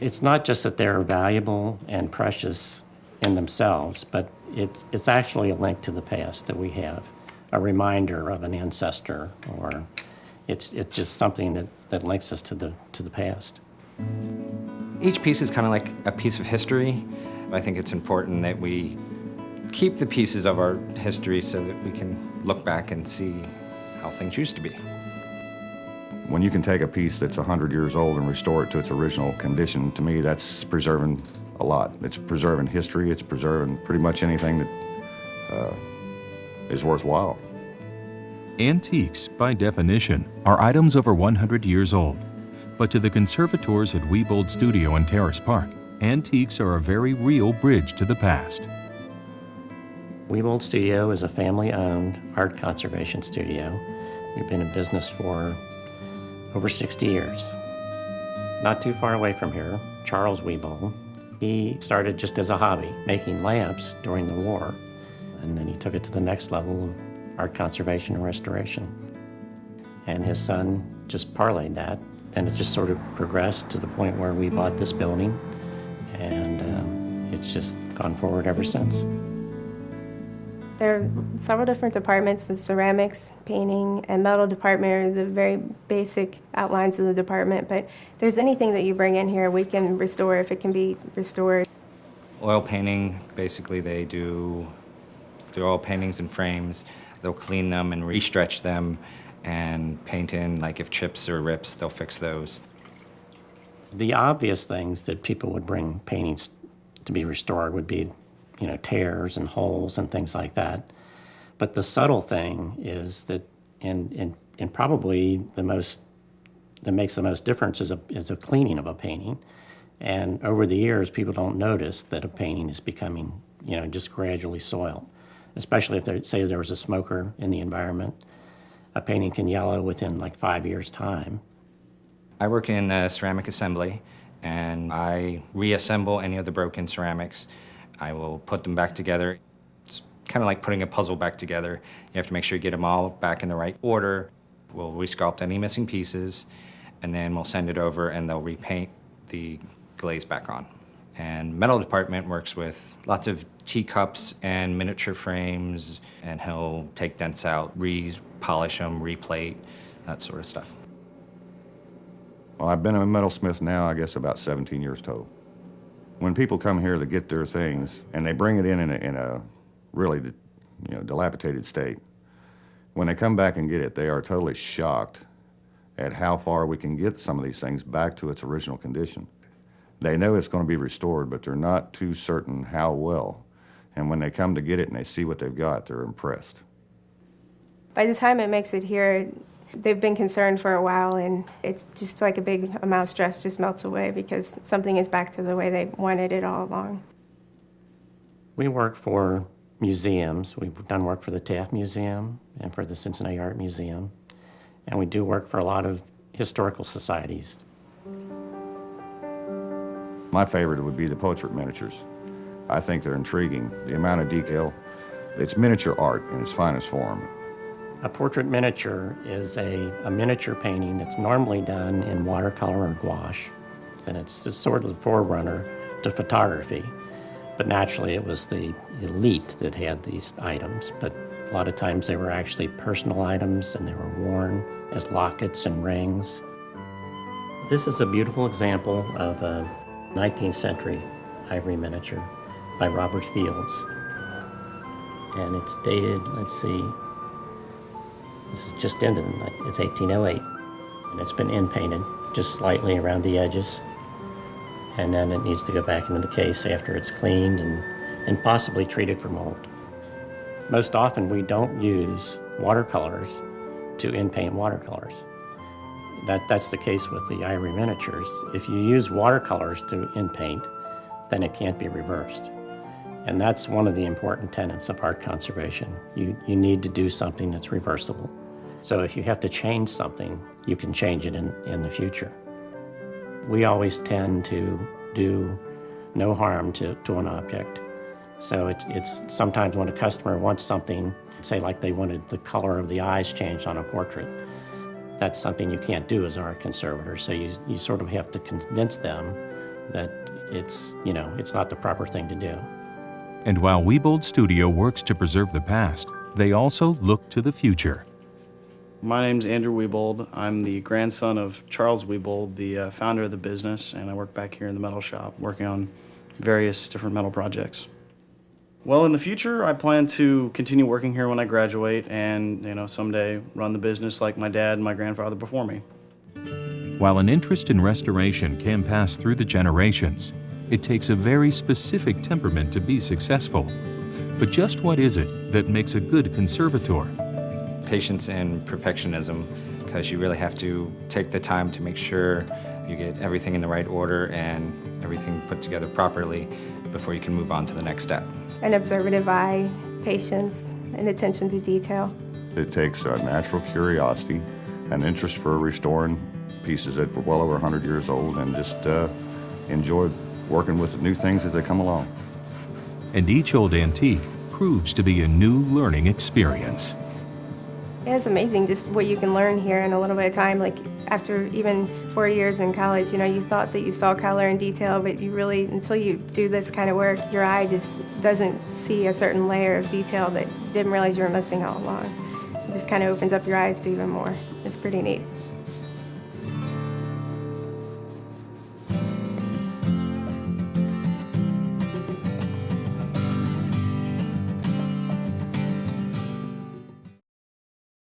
It's not just that they're valuable and precious in themselves, but it's actually a link to the past that we have, a reminder of an ancestor, or it's just something that links us to the past. Each piece is kind of like a piece of history. I think it's important that we keep the pieces of our history so that we can look back and see how things used to be. When you can take a piece that's 100 years old and restore it to its original condition, to me, that's preserving a lot. It's preserving history. It's preserving pretty much anything that is worthwhile. Antiques, by definition, are items over 100 years old. But to the conservators at Wiebold Studio in Terrace Park, antiques are a very real bridge to the past. Wiebold Studio is a family-owned art conservation studio. We've been in business for over 60 years. Not too far away from here, Charles Wiebold, he started just as a hobby, making lamps during the war, and then he took it to the next level of art conservation and restoration. And his son just parlayed that, and it just sort of progressed to the point where we bought this building, and it's just gone forward ever since. There are several different departments. The ceramics, painting, and metal department are the very basic outlines of the department, but if there's anything that you bring in here, we can restore if it can be restored. Oil painting, basically they do oil paintings and frames. They'll clean them and re-stretch them and paint in, like if chips or rips, they'll fix those. The obvious things that people would bring paintings to be restored would be, tears and holes and things like that. But the subtle thing is that, and probably that makes the most difference is a cleaning of a painting. And over the years, people don't notice that a painting is becoming, just gradually soiled. Especially if say there was a smoker in the environment, a painting can yellow within like 5 years' time. I work in ceramic assembly, and I reassemble any of the broken ceramics. I will put them back together. It's kind of like putting a puzzle back together. You have to make sure you get them all back in the right order. We'll resculpt any missing pieces, and then we'll send it over and they'll repaint the glaze back on. And metal department works with lots of teacups and miniature frames, and he'll take dents out, re-polish them, replate, that sort of stuff. Well, I've been a metalsmith now, I guess, about 17 years total. When people come here to get their things, and they bring it in a really dilapidated state, when they come back and get it, they are totally shocked at how far we can get some of these things back to its original condition. They know it's going to be restored, but they're not too certain how well. And when they come to get it and they see what they've got, they're impressed. By the time it makes it here, they've been concerned for a while, and it's just like a big amount of stress just melts away because something is back to the way they wanted it all along. We work for museums. We've done work for the Taft Museum and for the Cincinnati Art Museum, and we do work for a lot of historical societies. My favorite would be the portrait miniatures. I think they're intriguing. The amount of detail, it's miniature art in its finest form. A portrait miniature is a miniature painting that's normally done in watercolor or gouache, and it's just sort of the forerunner to photography. But naturally, it was the elite that had these items, but a lot of times they were actually personal items, and they were worn as lockets and rings. This is a beautiful example of a 19th century ivory miniature by Robert Fields. And it's dated, let's see, this is just ended, it's 1808. And it's been in-painted just slightly around the edges. And then it needs to go back into the case after it's cleaned and possibly treated for mold. Most often we don't use watercolors to in-paint watercolors. That's the case with the ivory miniatures. If you use watercolors to in-paint, then it can't be reversed. And that's one of the important tenets of art conservation. You need to do something that's reversible. So if you have to change something, you can change it in the future. We always tend to do no harm to an object. So it's sometimes when a customer wants something, say like they wanted the color of the eyes changed on a portrait, that's something you can't do as an art conservator. So you sort of have to convince them that it's not the proper thing to do. And while Wiebold Studio works to preserve the past, they also look to the future. My name's Andrew Wiebold. I'm the grandson of Charles Wiebold, the founder of the business, and I work back here in the metal shop working on various different metal projects. Well, in the future, I plan to continue working here when I graduate and, someday run the business like my dad and my grandfather before me. While an interest in restoration can pass through the generations, it takes a very specific temperament to be successful. But just what is it that makes a good conservator? Patience and perfectionism, because you really have to take the time to make sure you get everything in the right order and everything put together properly before you can move on to the next step. An observative eye, patience, and attention to detail. It takes a natural curiosity, an interest for restoring pieces that were well over 100 years old, and just enjoy working with the new things as they come along. And each old antique proves to be a new learning experience. Yeah, it's amazing just what you can learn here in a little bit of time. Like after even 4 years in college, you thought that you saw color and detail, but you really, until you do this kind of work, your eye just doesn't see a certain layer of detail that you didn't realize you were missing all along. It just kind of opens up your eyes to even more. It's pretty neat.